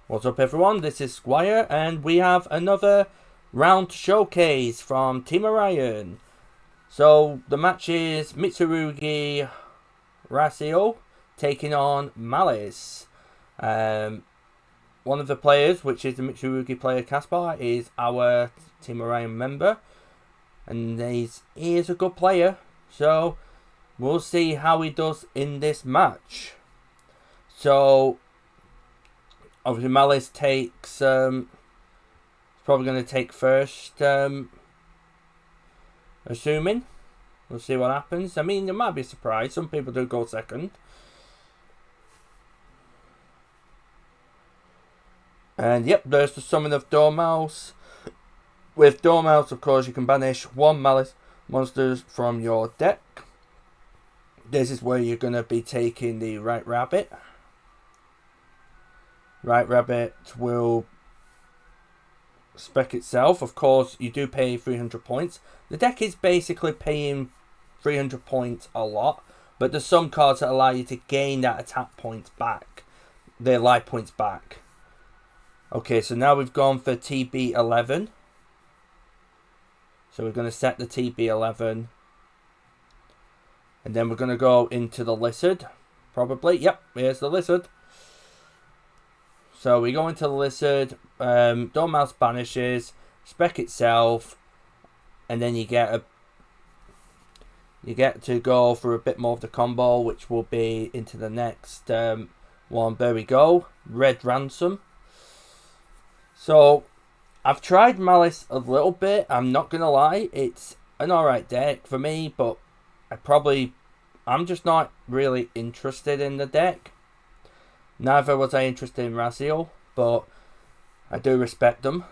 What's up everyone, this is Squire and we have another round showcase from Team Orion. So the match is Mitsurugi Ryzeal taking on Maliss. One of the players, which is the Mitsurugi player Caspar, is our Team Orion member. And he is a good player, so we'll see how he does in this match. So obviously Maliss takes, probably going to take first, assuming. We'll see what happens. I mean, there might be a surprise. Some people do go second. And yep, there's the summon of Dormouse. With Dormouse, of course, you can banish one Maliss monsters from your deck. This is where you're going to be taking the Right Rabbit. Right Rabbit will spec itself. Of course, you do pay 300 points. The deck is basically paying 300 points a lot, but there's some cards that allow you to gain that attack points back, their life points back. Okay, so now we've gone for TB11. So we're going to set the TB11. And then we're going to go into the Lizard, probably. Yep, here's the Lizard. So we go into the Lizard, Dormouse banishes, spec itself, and then you get to go for a bit more of the combo, which will be into the next one. There we go, Red Ransom. So I've tried Maliss a little bit. I'm not gonna lie, it's an alright deck for me, but I'm just not really interested in the deck. Neither was I interested in Ryzeal, but I do respect them.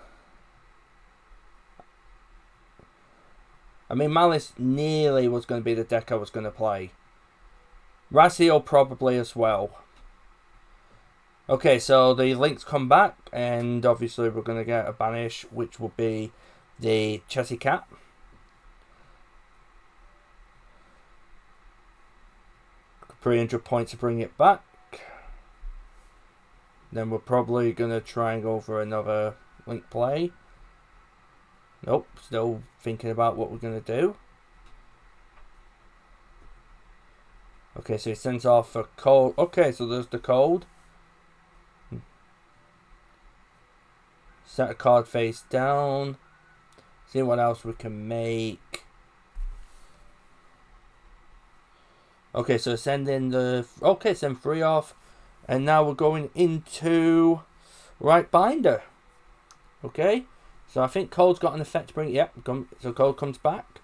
I mean, Maliss nearly was going to be the deck I was going to play. Ryzeal probably as well. Okay, so the links come back, and obviously we're going to get a banish, which will be the Chessy Cat. $300 points to bring it back. Then we're probably going to try and go for another link play. Nope, still thinking about what we're going to do. Okay, so he sends off a code. Okay, so there's the code. Set a card face down. See what else we can make. Okay, so send in the... Okay, send 3 off. And now we're going into Right Binder. Okay, so I think code's got an effect to bring it. Yep, so code comes back.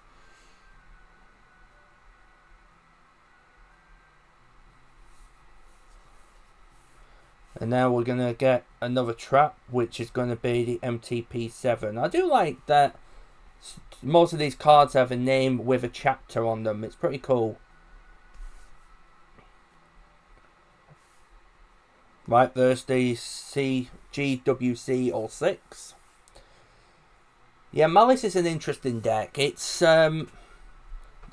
And now we're going to get another trap, which is going to be the MTP7. I do like that most of these cards have a name with a chapter on them. It's pretty cool. Right, there's the GWC06. Yeah, Maliss is an interesting deck. It's, when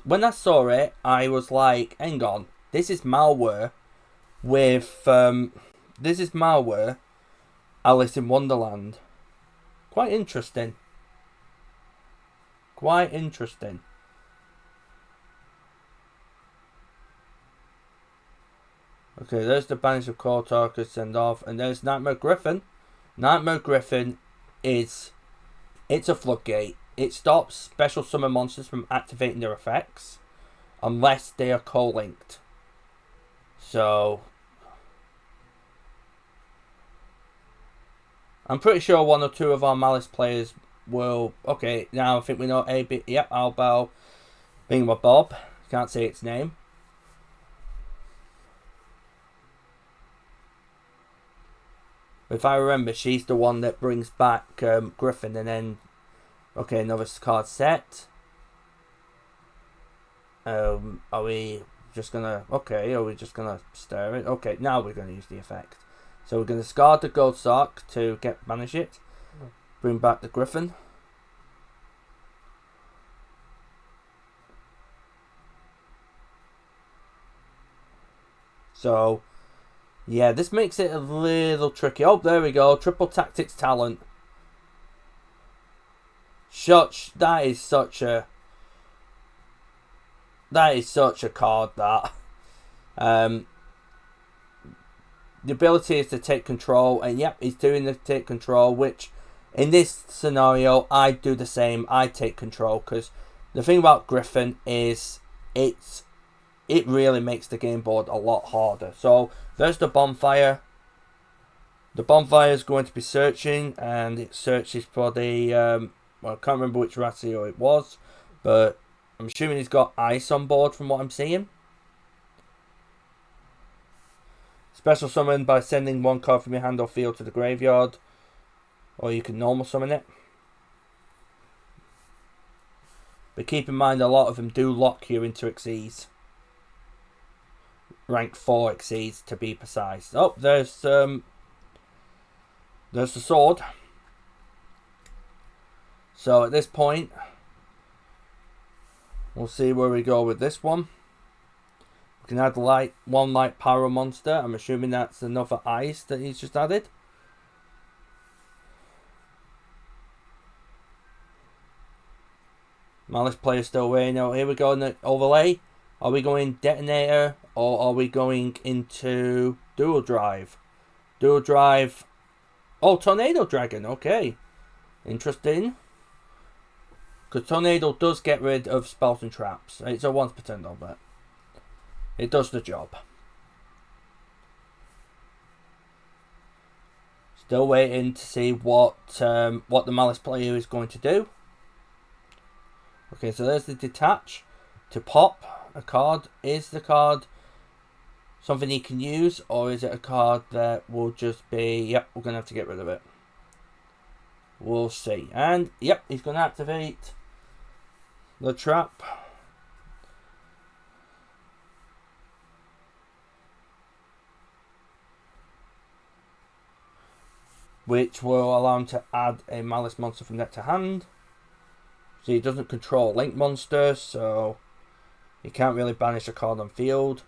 I saw it, I was like, hang on, this is malware with, this is malware Alice in Wonderland. Quite interesting. Quite interesting. Okay, there's the Banish of Core Talker send off, and there's Nightmare Griffin. Nightmare Griffin it's a floodgate. It stops special summon monsters from activating their effects unless they are co-linked. So I'm pretty sure 1 or 2 of our Maliss players will... Okay, now I think we know A, B... Yep, I'll bow. Bingwa Bob. Can't say its name. If I remember, she's the one that brings back Griffin, and then... Okay, another card set. Are we just gonna... Okay, are we just gonna stir it? Okay, now we're gonna use the effect. So we're gonna discard the Gold Sock to banish it. Bring back the Griffin. So Yeah, this makes it a little tricky. Oh, there we go. Triple Tactics Talent. That is such a card, that. The ability is to take control, and yep, he's doing the take control, which in this scenario, I do the same. I take control, because the thing about Griffin is it really makes the game board a lot harder. So there's the bonfire. The bonfire is going to be searching, and it searches for the well, I can't remember which Ryzeal it was, but I'm assuming he's got ice on board from what I'm seeing. Special summon by sending one card from your hand or field to the graveyard, or you can normal summon it. But keep in mind, a lot of them do lock you into Xyz. Rank 4 Xyz to be precise. Oh, there's the sword. So at this point, we'll see where we go with this one. We can add one light pyro monster. I'm assuming that's another ice that he's just added. Maliss player still waiting. Now here we go in the overlay. Are we going detonator, or are we going into dual drive? Dual drive. Oh, tornado dragon. Okay, interesting. Because tornado does get rid of spells and traps. It's a 1% of it. It does the job. Still waiting to see what the Maliss player is going to do. Okay, so there's the detach. To pop a card, is the card something he can use, or is it a card that will just be, yep, we're going to have to get rid of it. We'll see. And, yep, he's going to activate the trap. Which will allow him to add a Maliss monster from deck to hand. So he doesn't control link monster, so he can't really banish a card on field.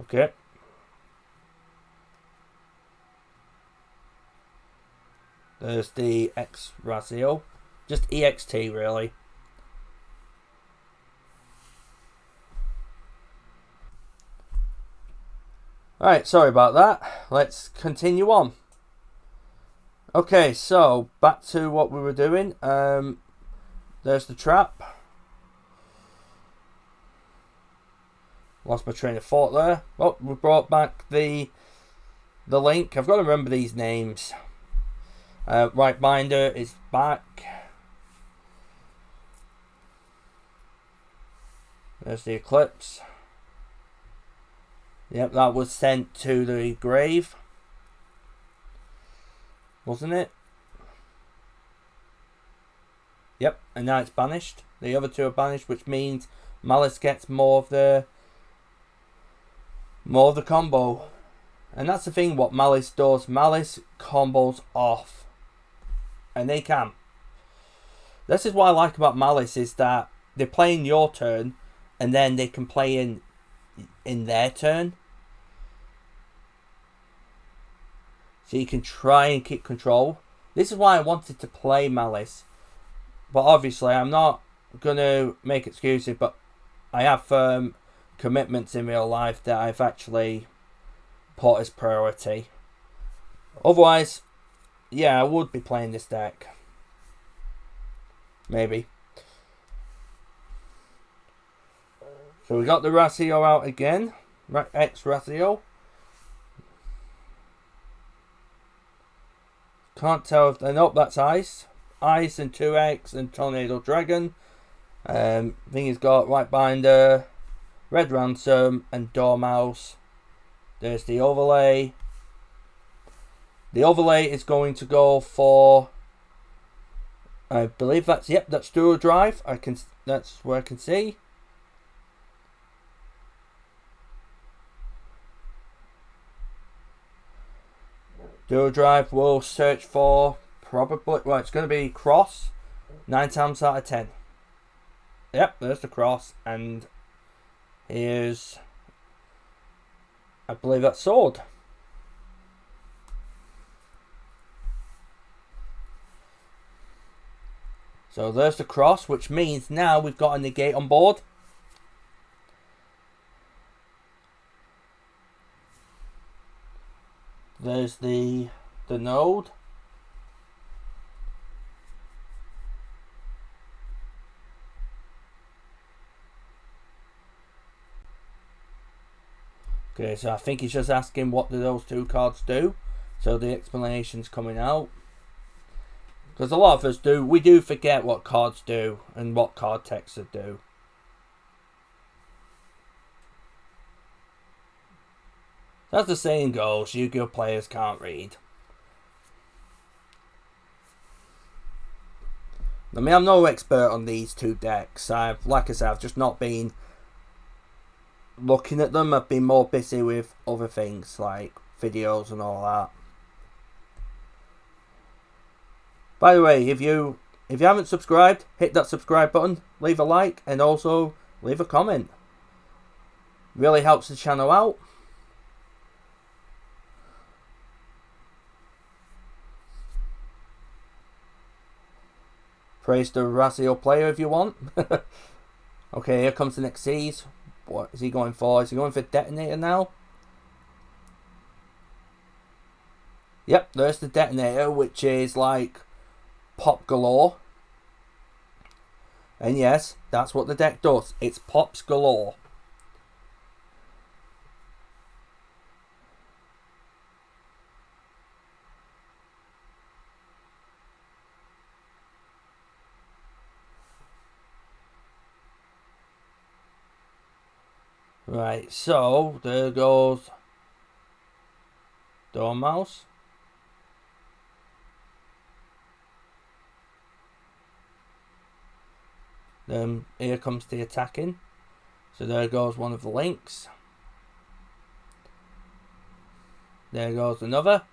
Okay. There's the X Ryzeal. Just EXT, really. Alright, sorry about that. Let's continue on. Okay, so back to what we were doing. There's the trap. Lost my train of thought there. Oh, we brought back the link. I've got to remember these names. Right Binder is back. There's the Eclipse. Yep, that was sent to the grave. Wasn't it? Yep, and now it's banished. The other two are banished, which means Maliss gets more of the combo. And that's the thing what Maliss does. Maliss combos off. And they can. This is what I like about Maliss, is that they're playing your turn and then they can play in their turn. So you can try and keep control. This is why I wanted to play Maliss. But obviously I'm not going to make excuses, but I have commitments in real life that I've actually put as priority. Otherwise, yeah, I would be playing this deck. Maybe. So we got the Ryzeal out again. X Ryzeal. Can't tell if they're not. That's Ice. Ice and 2X and Tornado Dragon. Thing he's got Right Binder, Red Ransom, and Dormouse. There's the overlay. The overlay is going to go for, I believe that's, yep, that's Dual Drive. That's where I can see. Dual Drive will search for probably, well, it's going to be Cross 9 times out of 10. Yep, there's the Cross, and Here's, I believe that's sword. So there's the cross, which means now we've got a negate on board. There's the node. Okay, so I think he's just asking what do those two cards do. So the explanation's coming out. Because a lot of us we do forget what cards do and what card texts do. As the saying goes, Yu-Gi-Oh! Players can't read. I mean, I'm no expert on these two decks. Like I said, I've just not been looking at them. I've been more busy with other things like videos and all that. By the way, if you haven't subscribed, hit that subscribe button, leave a like, and also leave a comment. Really helps the channel out. Praise the Ryzeal player if you want. Okay, here comes the next C's. What is he going for? Is he going for detonator now? Yep, there's the detonator, which is like pop galore. And yes, that's what the deck does. It's pops galore. Right, so there goes Dormouse. Then here comes the attacking. So there goes one of the links. There goes another.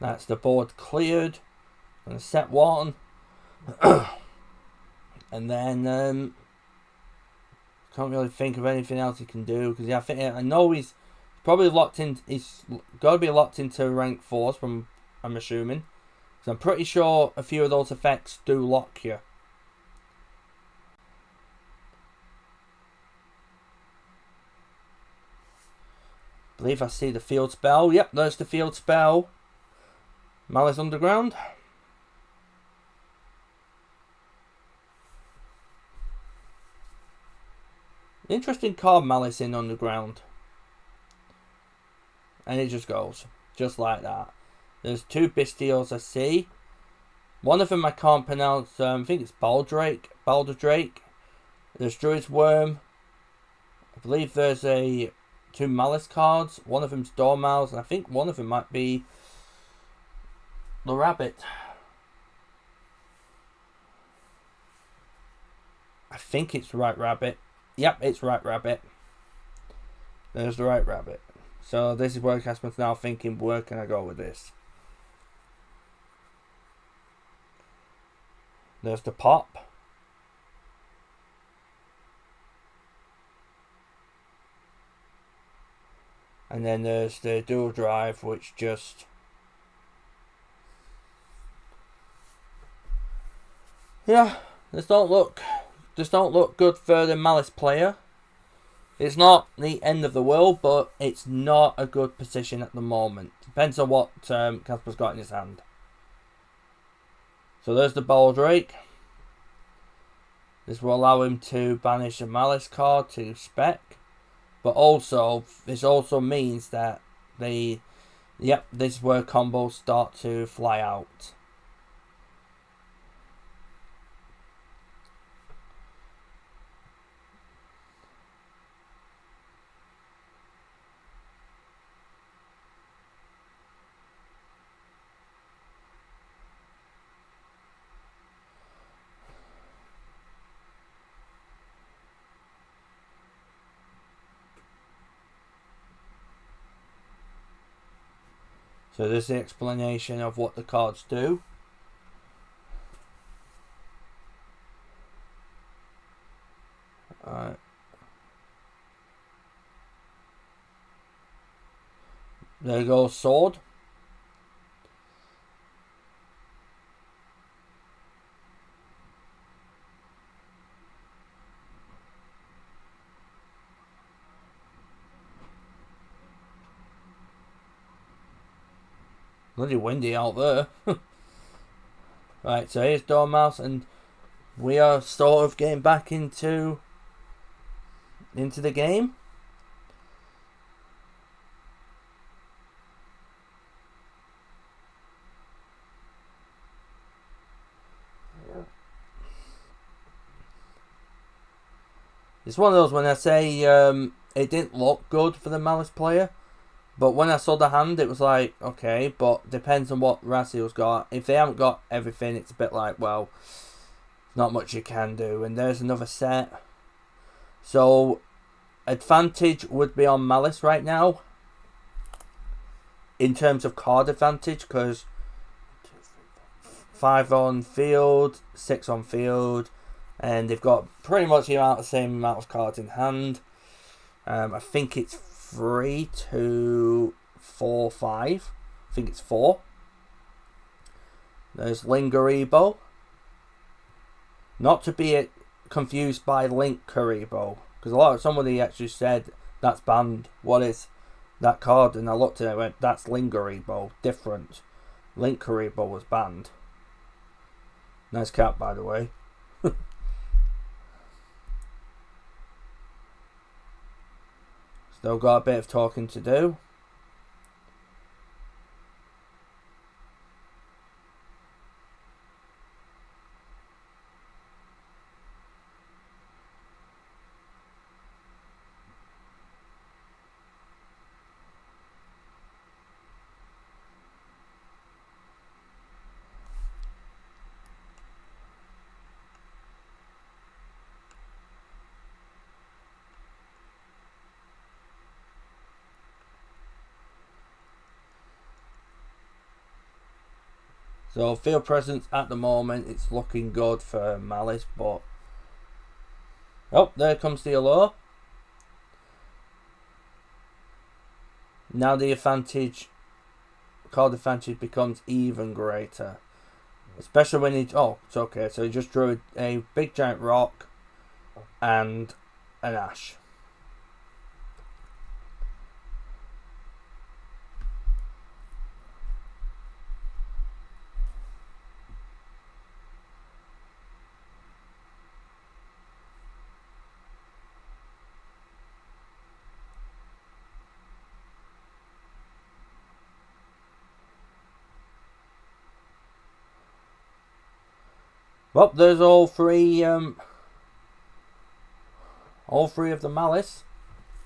That's the board cleared. And set one. And then can't really think of anything else he can do, because I know he's probably locked in. He's got to be locked into rank 4s, I'm assuming. So I'm pretty sure a few of those effects do lock you. I believe I see the field spell. Yep, there's the field spell. Malice Underground. Interesting card, Malice in Underground. And it just goes. Just like that. There's two Bestials I see. One of them I can't pronounce. I think it's Balder Drake. There's Druid's Worm. I believe there's two Malice cards. One of them's Dormouse. And I think one of them might be the Rabbit. I think it's Right Rabbit. Yep, it's Right Rabbit. There's the Right Rabbit. So this is where Casper's now thinking, where can I go with this? There's the Pop. And then there's the Dual Drive, which just... yeah, this don't look good for the Malice player. It's not the end of the world, but it's not a good position at the moment. Depends on what Casper's got in his hand. So there's the Baldrake. This will allow him to banish a Malice card to spec. But also, this also means that this is where combos start to fly out. So there's the explanation of what the cards do. There goes sword. Bloody windy out there. Right, so here's Dormouse, and we are sort of getting back into the game. It's one of those when I say it didn't look good for the Maliss player, but when I saw the hand, it was like, okay, but depends on what Ryzeal's got. If they haven't got everything, it's a bit like, well, not much you can do. And there's another set. So, advantage would be on Maliss right now, in terms of card advantage, because 5 on field, 6 on field, and they've got pretty much the same amount of cards in hand. I think it's 3 to 4, 5. I think it's 4. There's Lingaribo. Not to be confused by Link Karibo, because somebody actually said that's banned. What is that card? And I looked at it and went, that's Lingaribo, different. Link Karibo was banned. Nice cap, by the way. Still got a bit of talking to do. So field presence at the moment, it's looking good for Maliss, but oh, there comes the allure. Now the card advantage becomes even greater, especially when he. Oh, it's okay. So he just drew a big giant rock and an ash. Well, there's all three of the Maliss.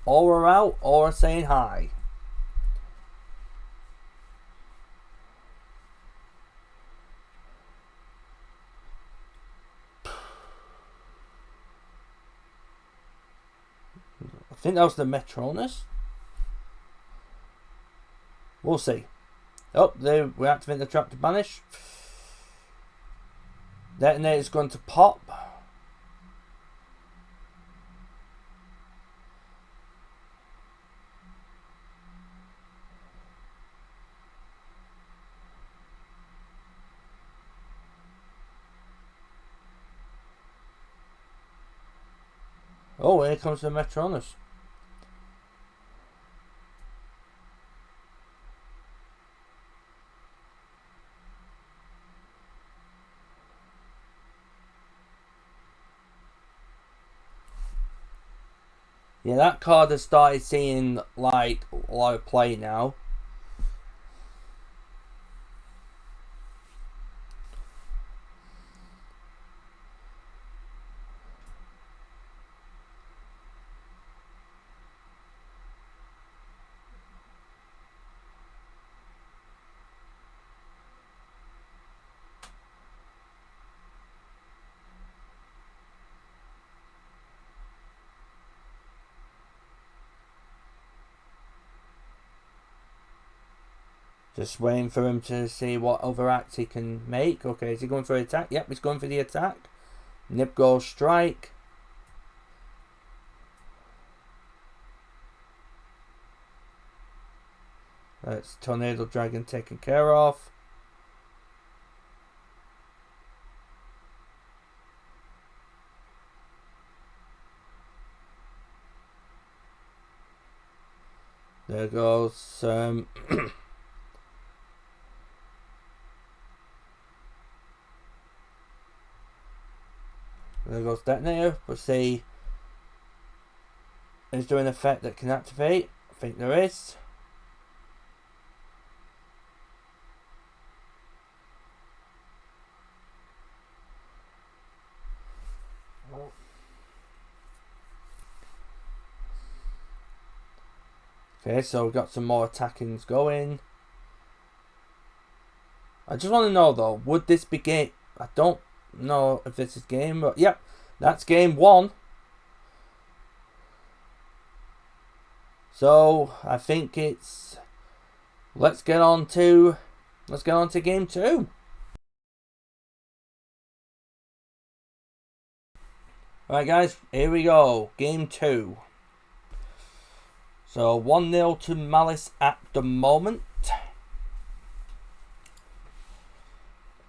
All are out, all are saying hi. I think that was the Metronus. We'll see. Oh, we activate the trap to banish. Detonator's going to pop. Oh, here comes the Metronus. Yeah, that card has started seeing like a lot of play now. Just waiting for him to see what other acts he can make. Okay, is he going for the attack? Yep, he's going for the attack. Nip goes strike. It's Tornado Dragon taken care of. There goes there goes Detonator. We'll see. Is there an effect that can activate? I think there is. Okay, so we've got some more attackings going. I just want to know though, would this be game? I don't know if this is game, but yep, that's game 1. So I think it's let's get on to game 2. Alright guys, here we go. Game 2. So 1-0 to Maliss at the moment.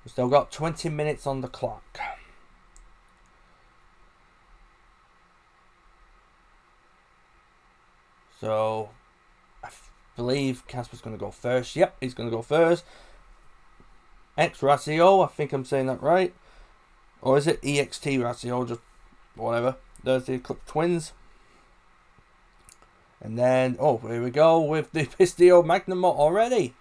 We've still got 20 minutes on the clock. So I believe Casper's going to go first. Yep, he's going to go first. Ryzeal, I think I'm saying that right. Or is it EXT Ryzeal? Just whatever. There's the twins. And then, oh, here we go with the Pistio Magnum already.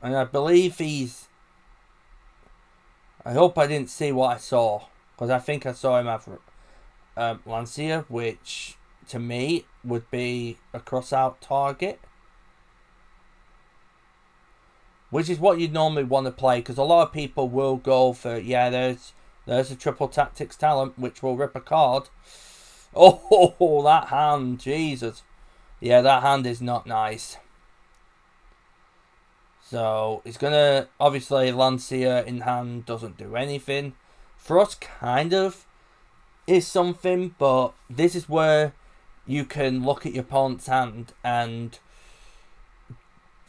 And I believe he's... I hope I didn't see what I saw. Because I think I saw him have Lancia, which to me would be a cross-out target. Which is what you'd normally want to play, because a lot of people will go for, yeah, there's a triple tactics talent, which will rip a card. Oh, that hand, Jesus. Yeah, that hand is not nice. So, he's going to, obviously, Lancia in hand doesn't do anything. Thrust kind of is something, but this is where you can look at your opponent's hand and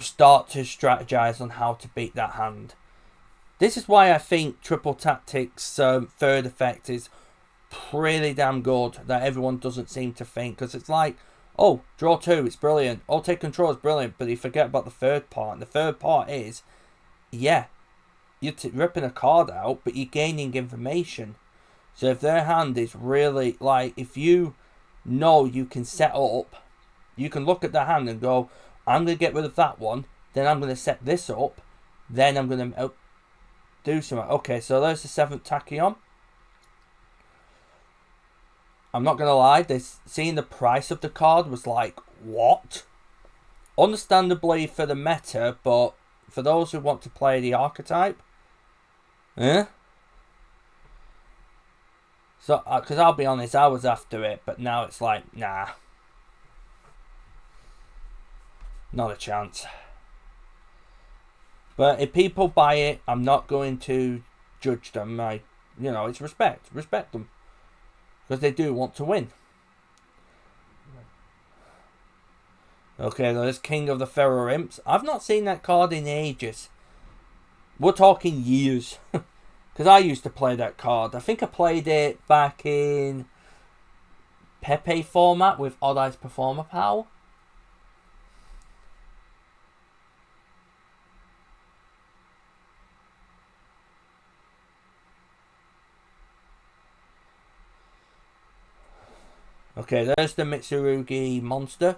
start to strategize on how to beat that hand. This is why I think triple tactics third effect is pretty damn good, that everyone doesn't seem to think, because it's like, oh, draw 2, it's brilliant, oh, take control is brilliant, but you forget about the third part. And the third part is, yeah, you're ripping a card out, but you're gaining information. So if their hand is really, like, if you know you can set up, you can look at the hand and go, I'm going to get rid of that one, then I'm going to set this up, then I'm going to do something. Okay, so there's the 7th Tachyon. I'm not going to lie, seeing the price of the card was like, what? Understandably for the meta, but for those who want to play the archetype, So, because I'll be honest, I was after it, but now it's like, nah. Not a chance. But if people buy it, I'm not going to judge them. It's respect. Respect them. Because they do want to win. Okay, there's King of the Feral Imps. I've not seen that card in ages. We're talking years. Because I used to play that card. I think I played it back in Pepe format with Odd Eyes Performer Power. Okay, there's the Mitsurugi monster.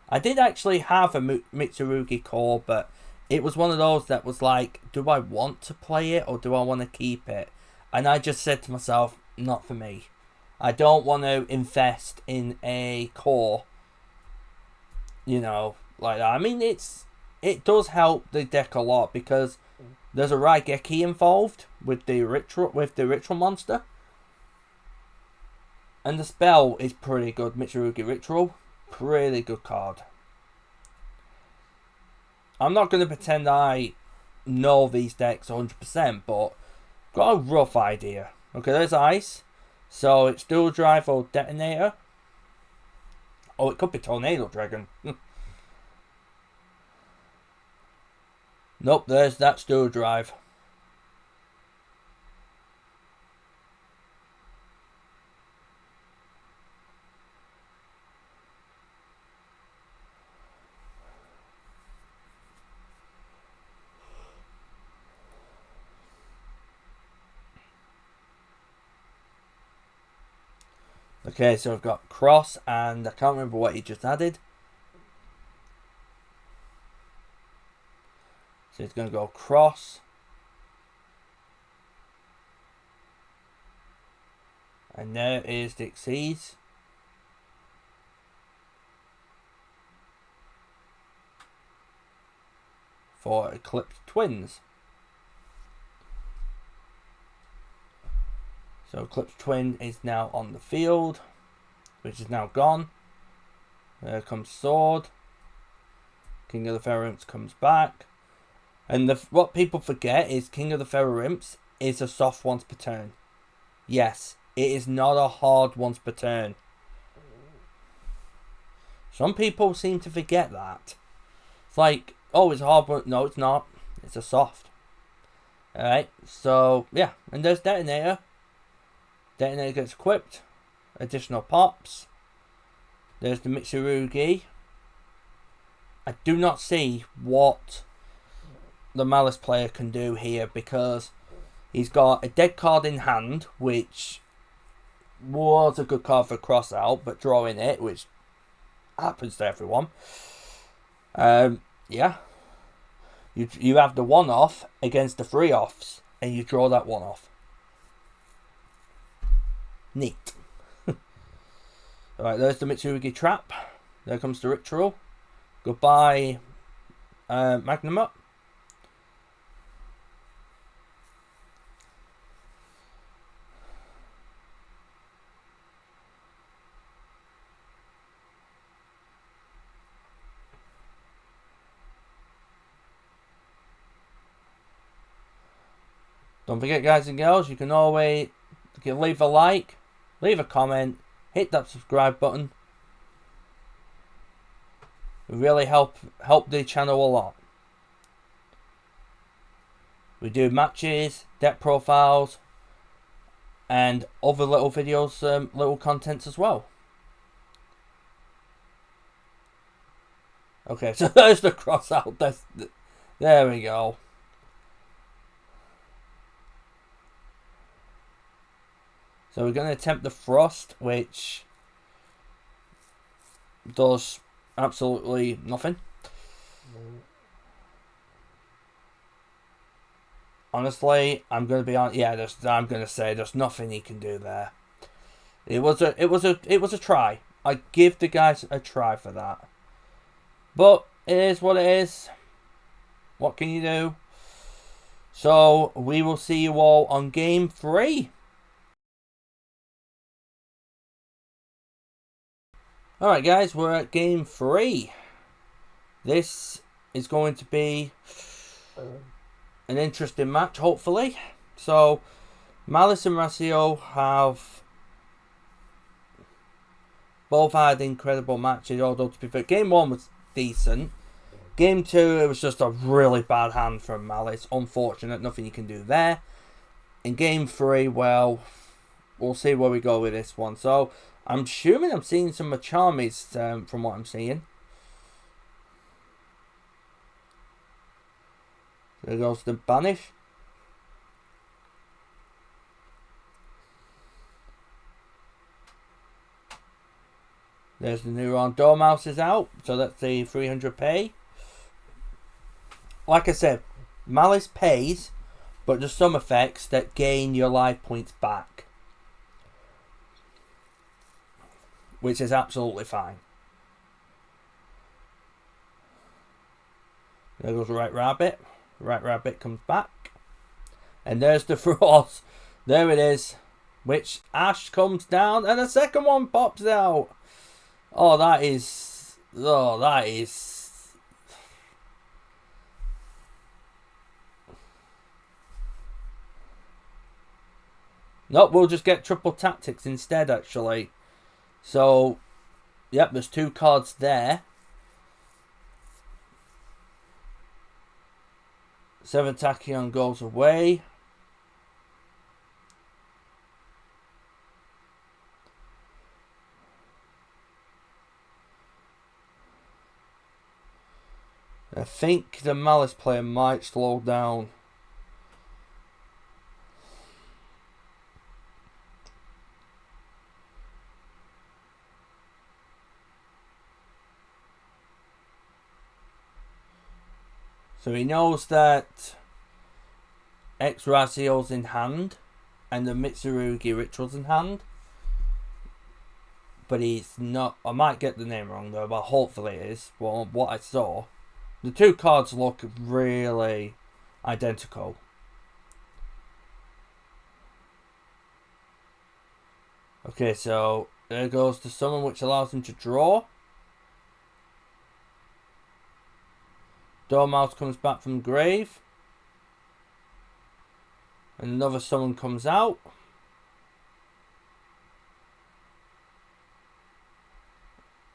I did actually have a Mitsurugi core, but it was one of those that was like, do I want to play it or do I want to keep it? And I just said to myself, not for me. I don't want to invest in a core, like that. I mean, it does help the deck a lot because there's a Raigeki involved with the ritual monster. And the spell is pretty good. Mitsurugi Ritual. Pretty good card. I'm not going to pretend I know these decks 100%, but got a rough idea. Okay, there's ice. So it's dual drive or detonator. Oh, it could be Tornado Dragon. Nope, that's dual drive. Okay, so I've got cross, and I can't remember what he just added. So it's going to go cross. And there is the Exceeds. For Eclipse Twins. So Eclipse Twin is now on the field, which is now gone. There comes Sword. King of the Feral Imps comes back. And what people forget is King of the Feral Imps is a soft once per turn. Yes, it is not a hard once per turn. Some people seem to forget that. It's like, oh, it's a hard one. No, it's not. It's a soft. Alright, so, yeah. And there's Detonator. Detonator gets equipped. Additional pops. There's the Mitsurugi. I do not see what the Maliss player can do here, because he's got a dead card in hand, which was a good card for cross out, but drawing it, which happens to everyone. Yeah. You have the one off against the three offs, and you draw that one off. Neat. Alright, there's the Mitsurugi trap. There comes the ritual. Goodbye, Magnum up. Don't forget, guys and girls, you can always leave a like, leave a comment, hit that subscribe button. It really help the channel a lot. We do matches, deck profiles, and other little videos, little contents as well. Okay, so there's the cross out. There we go. So we're going to attempt the Frost, which does absolutely nothing. Honestly, I'm going to be on. Yeah, I'm going to say there's nothing he can do there. It was a try. I give the guys a try for that. But it is what it is. What can you do? So we will see you all on game 3. Alright guys, we're at game 3. This is going to be an interesting match, hopefully. So, Maliss and Ryzeal have both had incredible matches, although to be fair, game 1 was decent. Game 2, it was just a really bad hand from Maliss. Unfortunate, nothing you can do there. In game 3, well, we'll see where we go with this one. So, I'm assuming I'm seeing some Machamis from what I'm seeing. There goes the Banish. There's the Neuron Dormouse is out. So that's the 300 pay. Like I said, Maliss pays, but there's some effects that gain your life points back, which is absolutely fine. There goes Right Rabbit. Right Rabbit comes back. And there's the Frost. There it is. Which Ash comes down and a second one pops out. Oh, that is... Oh, that is... Nope, we'll just get triple tactics instead, actually. So, yep, there's 2 cards there. 7 Tachyon goes away. I think the Malice player might slow down. So he knows that Ryzeal's in hand and the Mitsurugi Ryzeal's in hand. But he's not. I might get the name wrong though, but hopefully it is. Well, what I saw. The 2 cards look really identical. Okay, so there goes the summon, which allows him to draw. Dormouse comes back from grave. And another summon comes out.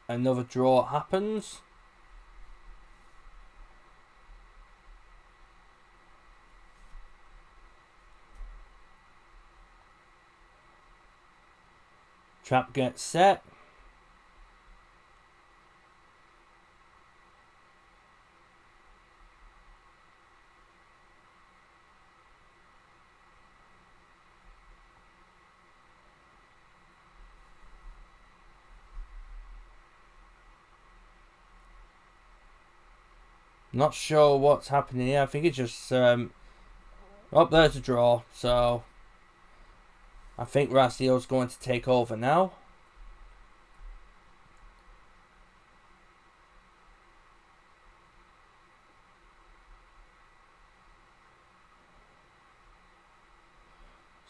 Another draw happens. Trap gets set. Not sure what's happening here. I think it's just oh, there's a draw. So I think Ryzeal's going to take over now.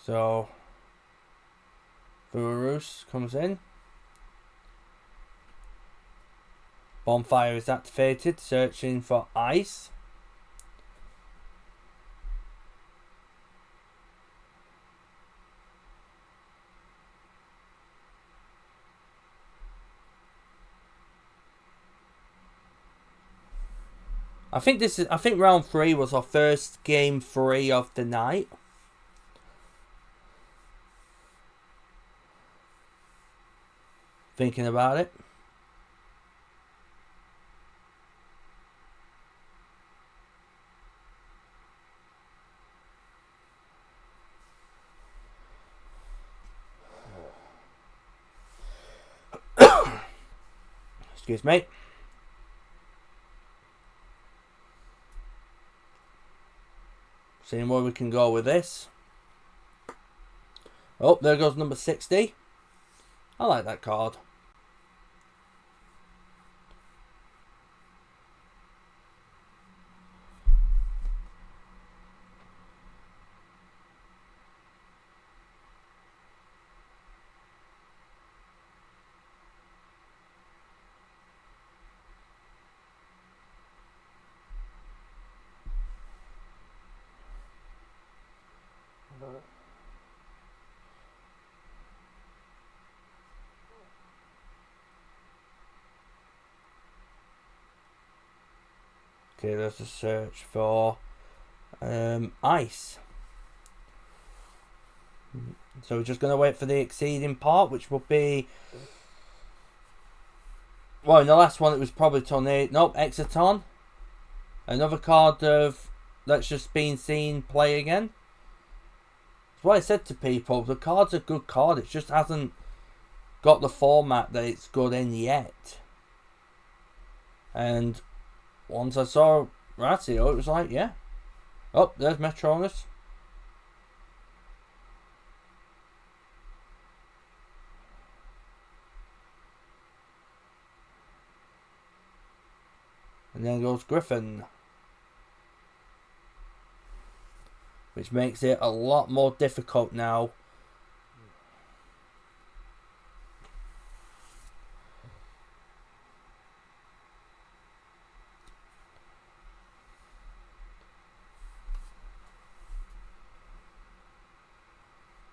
So Furus comes in. Bonfire is activated, searching for ice. I think round 3 was our first game 3 of the night. Thinking about it. Excuse me. Seeing where we can go with this. Oh, there goes number 60. I like that card. Okay, there's a search for ice. So we're just going to wait for the exceeding part, which will be... Well, in the last one it was probably Tornado... Nope, Exciton. Another card of Let's Just Be Seen play again. That's what I said to people. The card's a good card. It just hasn't got the format that it's good in yet. And once I saw Ryzeal, it was like, yeah. Oh, there's Metronus. And then goes Griffin. Which makes it a lot more difficult now.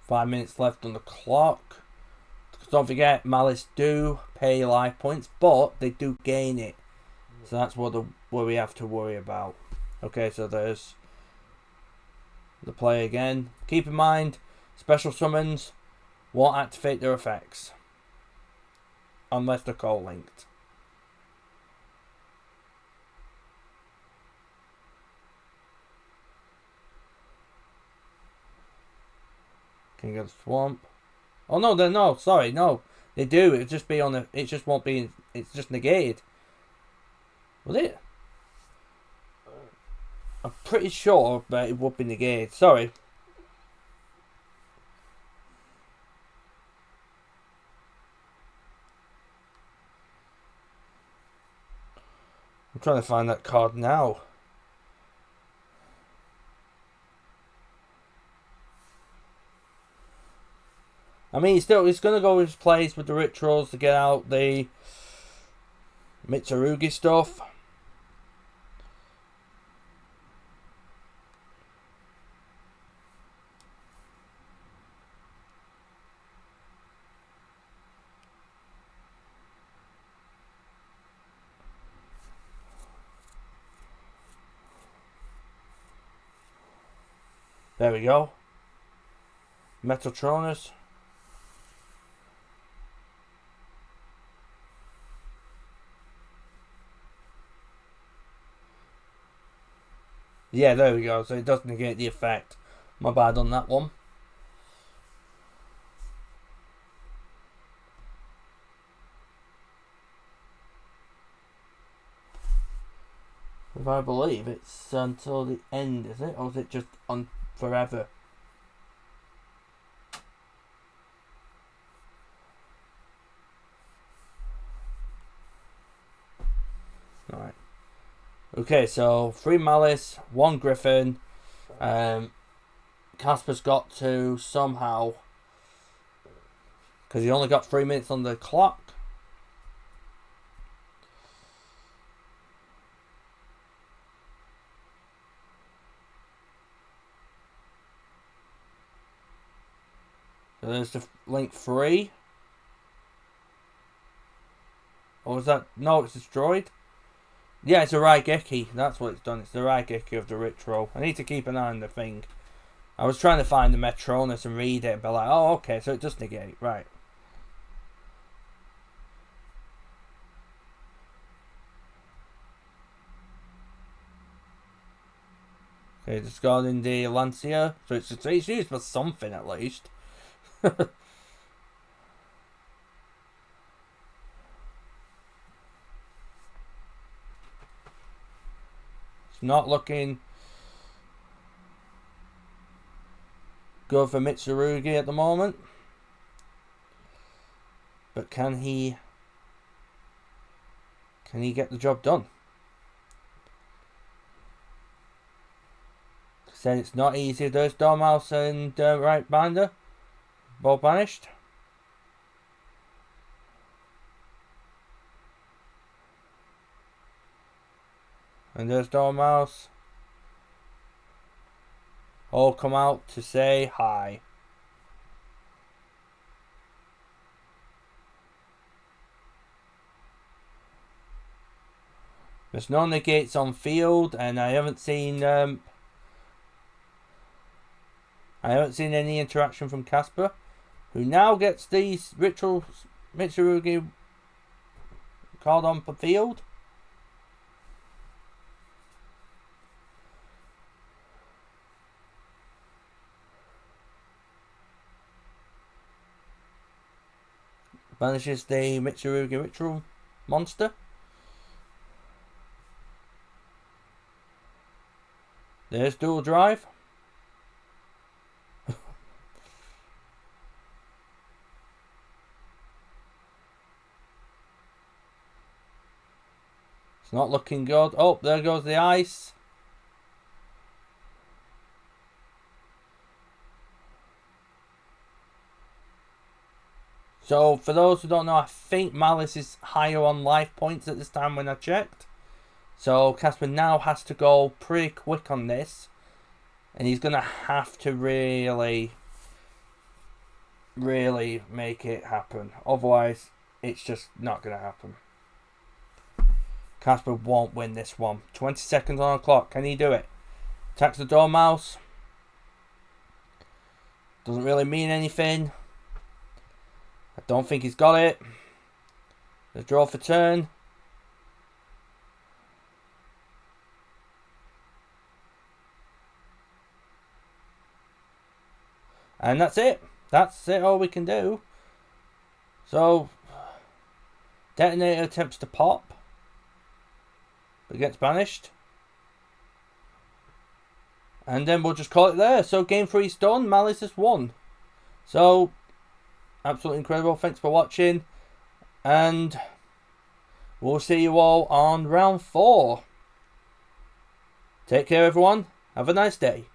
5 minutes left on the clock. Don't forget, Maliss do pay life points, but they do gain it. So that's what we have to worry about. Okay, so there's the play again. Keep in mind, special summons won't activate their effects unless they're co-linked. King of the Swamp. Oh no, they're no. Sorry, no. They do. It'll just be on the. It just won't be. It's just negated. Was it? I'm pretty sure, but it would be negated. Sorry. I'm trying to find that card now. I mean, he's going to go his plays with the rituals to get out the Mitsurugi stuff. There we go. Metatronus. Yeah, there we go. So it does negate the effect. My bad on that one. If I believe it's until the end, is it? Or is it just on forever? Alright. Okay, so 3 Maliss, 1 Griffin. Casper's got to somehow, because he only got 3 minutes on the clock. So there's the link 3. Or is that? No, it's destroyed. Yeah, it's a Raigeki. That's what it's done. It's the Raigeki of the ritual. I need to keep an eye on the thing. I was trying to find the Metronus and read it, but like, oh, okay, so it does negate. Right. Okay, discarding the Lancia. So it's used for something at least. It's not looking good for Mitsurugi at the moment. But can he get the job done? Said it's not easy. There's Dormouse and Right Binder. Both banished. And there's Dormouse. All come out to say hi. There's no negates on field, and I haven't seen any interaction from Casper, who now gets these ritual Mitsurugi called on the field. Banishes the Mitsurugi ritual monster. There's dual drive. It's not looking good. Oh, there goes the ice. So, for those who don't know, I think Maliss is higher on life points at this time when I checked. So, Casper now has to go pretty quick on this. And he's going to have to really really make it happen. Otherwise, it's just not going to happen. Casper won't win this one. 20 seconds on the clock. Can he do it? Attacks the Dormouse. Doesn't really mean anything. I don't think he's got it. The draw for turn. And that's it. That's it, all we can do. So, Detonator attempts to pop, but gets banished. And then we'll just call it there. So, game 3's done. Maliss has won. So, absolutely incredible. Thanks for watching. And we'll see you all on round 4. Take care, everyone. Have a nice day.